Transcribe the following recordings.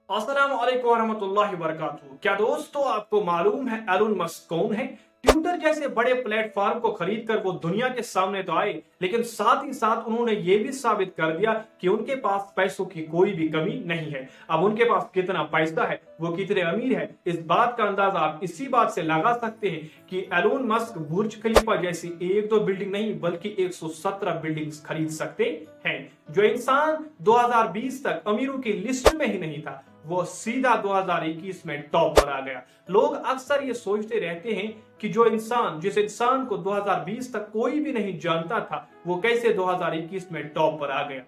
अस्सलाम वालेकुम रहमतुल्लाहि व बरकातहू। क्या दोस्तों आपको मालूम है एलन मस्क कौन है? ट्विटर जैसे बड़े प्लेटफॉर्म को खरीदकर वो दुनिया के सामने तो आए, लेकिन साथ ही साथ उन्होंने ये भी साबित कर दिया कि उनके पास पैसों की कोई भी कमी नहीं है। अब उनके पास कितना पैसा है, वो कितने अमीर है, इस बात का अंदाजा आप इसी बात से लगा सकते हैं कि एलन मस्क बुर्ज खलीफा जैसी एक दो बिल्डिंग नहीं बल्कि 117 बिल्डिंग्स खरीद सकते हैं। जो इंसान 2020 तक अमीरों की लिस्ट में ही नहीं था, वो सीधा 2021 में टॉप पर आ गया। लोग अक्सर ये सोचते रहते हैं कि जिस इंसान को 2020 तक कोई भी नहीं जानता था, वो कैसे 2021 में टॉप पर आ गया।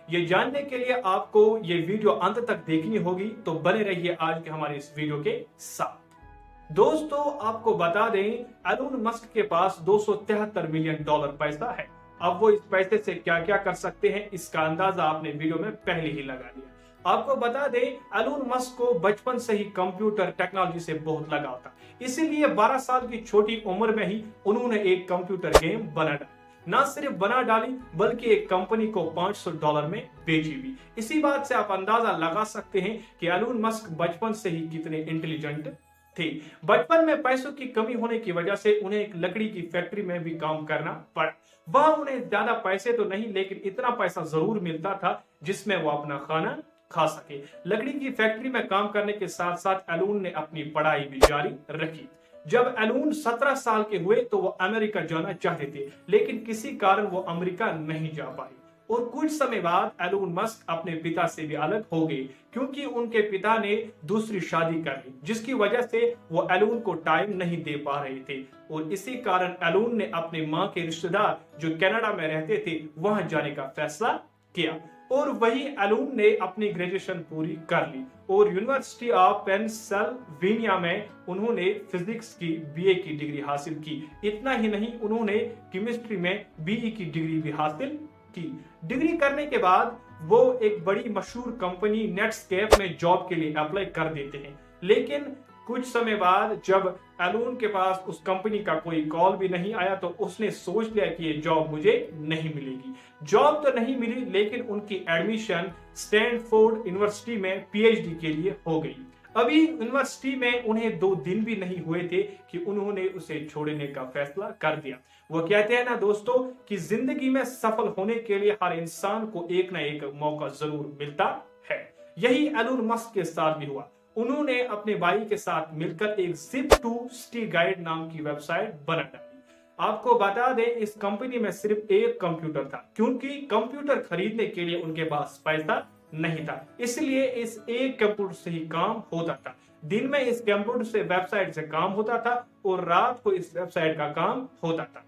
ये जानने के लिए आपको ये वीडियो अंत तक देखनी होगी, तो बने रहिए आज के हमारे इस वीडियो के साथ। दोस्तों आपको बता दें, एलन मस्क के पास $273 मिलियन पैसा है। अब वो इस पैसे से क्या क्या कर सकते हैं, इसका अंदाजा आपने वीडियो में पहले ही लगा लिया। आपको बता दें, एलन मस्क को बचपन से ही कंप्यूटर टेक्नोलॉजी से बहुत लगाव था, इसीलिए 12 साल की छोटी उम्र में ही उन्होंने एक कंप्यूटर गेम बना डाली। ना सिर्फ बना डाली बल्कि एक कंपनी को $500 में बेची भी। इसी बात से आप अंदाजा लगा सकते हैं कि एलन मस्क बचपन से ही कितने इंटेलिजेंट थे। बचपन में पैसों की कमी होने की वजह से उन्हें एक लकड़ी की फैक्ट्री में भी काम करना पड़ा। वहां उन्हें ज्यादा पैसे तो नहीं, लेकिन इतना पैसा जरूर मिलता था जिसमें वो अपना खाना खा सके। लकड़ी की फैक्ट्री में काम करने के साथ साथ एलन ने अपनी पढ़ाई भी जारी रखी। जब एलन 17 साल के हुए तो वो अमेरिका जाना चाहते थे, लेकिन किसी कारण वो अमेरिका नहीं जा पाए। और कुछ समय बाद एलन मस्क अपने पिता से भी अलग हो गए, क्योंकि उनके पिता ने दूसरी शादी कर ली, जिसकी वजह से वो एलन को टाइम नहीं दे पा रहे थे। और इसी कारण एलन ने अपने माँ के रिश्तेदार जो कनाडा में रहते थे वहां जाने का फैसला किया। और वही एलन ने अपनी ग्रेजुएशन पूरी कर ली और यूनिवर्सिटी ऑफ पेंसिल्वेनिया में उन्होंने फिजिक्स की बीए की डिग्री हासिल की। इतना ही नहीं, उन्होंने केमिस्ट्री में बीई की डिग्री भी हासिल की। डिग्री करने के बाद वो एक बड़ी मशहूर कंपनी नेटस्केप में जॉब के लिए अप्लाई कर देते हैं, लेकिन कुछ समय बाद जब एलन के पास उस कंपनी का कोई कॉल भी नहीं आया तो उसने सोच लिया कि ये जॉब मुझे नहीं मिलेगी। जॉब तो नहीं मिली, लेकिन उनकी एडमिशन स्टैनफोर्ड यूनिवर्सिटी में पीएचडी के लिए हो गई। अभी यूनिवर्सिटी में उन्हें 2 दिन भी नहीं हुए थे कि उन्होंने उसे छोड़ने का फैसला कर दिया। वो कहते हैं ना दोस्तों कि जिंदगी में सफल होने के लिए हर इंसान को एक ना एक मौका जरूर मिलता है। यही एलन मस्क के साथ भी हुआ। उन्होंने अपने भाई के साथ मिलकर एक Zip2City गाइड नाम की वेबसाइट बना डाली। आपको बता दें, इस कंपनी में सिर्फ एक कंप्यूटर था, क्योंकि कंप्यूटर खरीदने के लिए उनके पास पैसा नहीं था, इसलिए इस एक कंप्यूटर से ही काम होता था। दिन में इस कंप्यूटर से वेबसाइट से काम होता था और रात को इस वेबसाइट का काम होता था।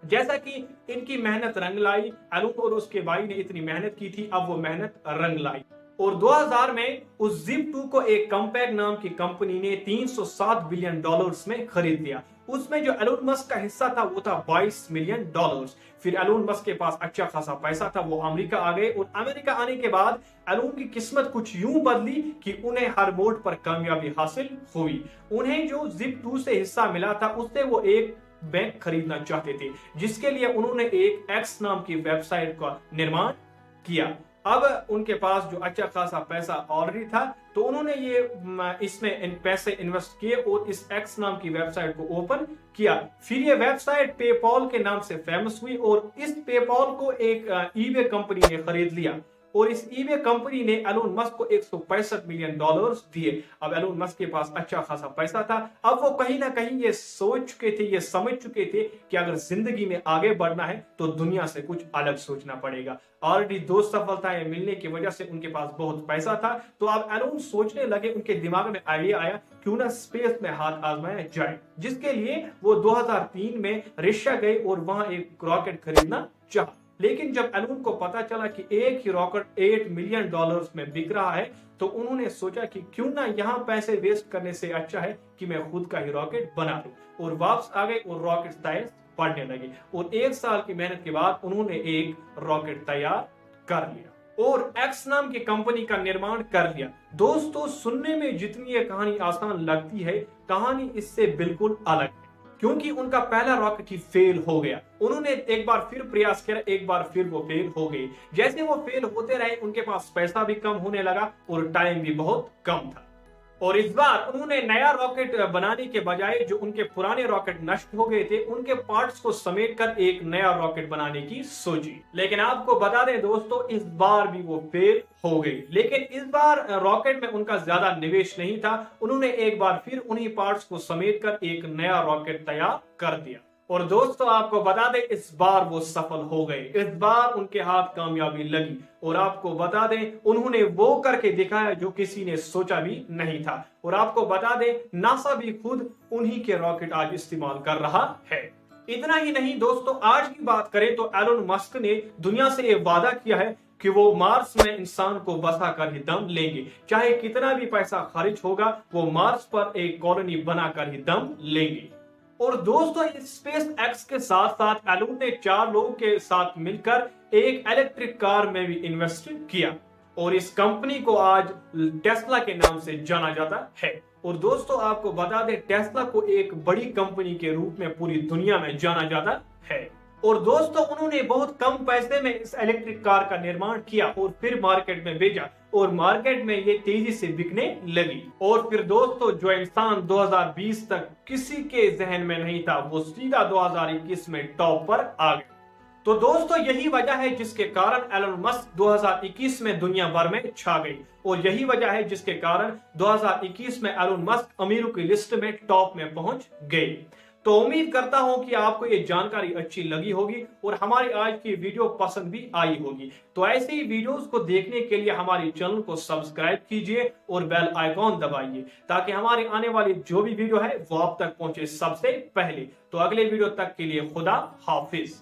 जैसा कि इनकी मेहनत रंग लाई, एलन और उसके भाई ने इतनी मेहनत की थी, अब वो मेहनत रंग लाई। और 2000 में उस Zip2 को एक कंपैक्ट नाम की कंपनी ने $307 बिलियन में खरीद लिया। उसमें जो एलन मस्क का हिस्सा था वो था $22 मिलियन। फिर एलन मस्क के पास अच्छा खासा पैसा था, वो अमेरिका आ गए। और अमेरिका आने के बाद एलन की किस्मत कुछ यूं बदली कि उन्हें हर मोड़ पर कामयाबी हासिल हुई। उन्हें जो Zip2 से हिस्सा मिला था उससे वो एक बैंक खरीदना चाहते थे, जिसके लिए उन्होंने एक एक्स नाम की वेबसाइट का निर्माण किया। अब उनके पास जो अच्छा खासा पैसा ऑलरेडी था, तो उन्होंने इसमें पैसे इन्वेस्ट किए और इस एक्स नाम की वेबसाइट को ओपन किया। फिर ये वेबसाइट पेपॉल के नाम से फेमस हुई और इस पेपॉल को एक ईबे कंपनी ने खरीद लिया और इस ईबे कंपनी ने एलन मस्क को $165 मिलियन दिए। अब एलन मस्क के पास अच्छा खासा पैसा था। अब वो कहीं ना कहीं ये सोच चुके थे, ये समझ चुके थे कि अगर जिंदगी में आगे बढ़ना है तो दुनिया से कुछ अलग सोचना पड़ेगा। ऑलरेडी 2 सफलताएं मिलने की वजह से उनके पास बहुत पैसा था, तो अब एलन सोचने लगे, उनके दिमाग में आइडिया आया क्यों ना स्पेस में हाथ आजमाया जाए, जिसके लिए वो 2003 में रशिया गए और वहां एक रॉकेट खरीदना चाहा। लेकिन जब एलन को पता चला कि एक ही रॉकेट $8 मिलियन में बिक रहा है, तो उन्होंने सोचा कि क्यों ना यहाँ पैसे वेस्ट करने से अच्छा है कि मैं खुद का ही रॉकेट बना लूं। और वापस आ गए और रॉकेट साइंस पढ़ने लगे और 1 साल की मेहनत के बाद उन्होंने एक रॉकेट तैयार कर लिया और एक्स नाम की कंपनी का निर्माण कर लिया। दोस्तों, सुनने में जितनी ये कहानी आसान लगती है, कहानी इससे बिल्कुल अलग है। क्योंकि उनका पहला रॉकेट ही फेल हो गया। उन्होंने एक बार फिर प्रयास किया, एक बार फिर वो फेल हो गए। जैसे वो फेल होते रहे, उनके पास पैसा भी कम होने लगा और टाइम भी बहुत कम था। और इस बार उन्होंने नया रॉकेट बनाने के बजाय जो उनके पुराने रॉकेट नष्ट हो गए थे, उनके पार्ट्स को समेटकर एक नया रॉकेट बनाने की सोची। लेकिन आपको बता दें दोस्तों, इस बार भी वो फेल हो गई। लेकिन इस बार रॉकेट में उनका ज्यादा निवेश नहीं था। उन्होंने एक बार फिर उन्हीं पार्ट्स को समेटकर एक नया रॉकेट तैयार कर दिया। और दोस्तों आपको बता दें, इस बार वो सफल हो गए। इस बार उनके हाथ कामयाबी लगी और आपको बता दें, उन्होंने वो करके दिखाया जो किसी ने सोचा भी नहीं था। और आपको बता दें, नासा भी खुद उन्हीं के रॉकेट आज इस्तेमाल कर रहा है। इतना ही नहीं दोस्तों, आज की बात करें तो एलोन मस्क ने दुनिया से ये वादा किया है कि वो मार्स में इंसान को बसा कर ही दम लेंगे। चाहे कितना भी पैसा खर्च होगा, वो मार्स पर एक कॉलोनी बनाकर ही दम लेंगे। और दोस्तों, इस स्पेस एक्स के साथ साथ एलोन ने 4 लोगों के साथ मिलकर एक इलेक्ट्रिक कार में भी इन्वेस्ट किया और इस कंपनी को आज टेस्ला के नाम से जाना जाता है। और दोस्तों आपको बता दें, टेस्ला को एक बड़ी कंपनी के रूप में पूरी दुनिया में जाना जाता है। और दोस्तों, उन्होंने बहुत कम पैसे में इस इलेक्ट्रिक कार का निर्माण किया और फिर मार्केट में भेजा और मार्केट में ये तेजी से बिकने लगी। और फिर दोस्तों, जो इंसान 2020 तक किसी के जहन में नहीं था, वो सीधा 2021 में टॉप पर आ गया। तो दोस्तों, यही वजह है जिसके कारण एलोन मस्क 2021 में दुनिया भर में छा गई। और यही वजह है जिसके कारण 2021 में एलोन मस्क अमीरों की लिस्ट में टॉप में पहुंच गई। तो उम्मीद करता हूं कि आपको ये जानकारी अच्छी लगी होगी और हमारी आज की वीडियो पसंद भी आई होगी। तो ऐसे ही वीडियोस को देखने के लिए हमारे चैनल को सब्सक्राइब कीजिए और बेल आइकॉन दबाइए, ताकि हमारी आने वाली जो भी वीडियो है वो आप तक पहुंचे सबसे पहले। तो अगले वीडियो तक के लिए खुदा हाफिज।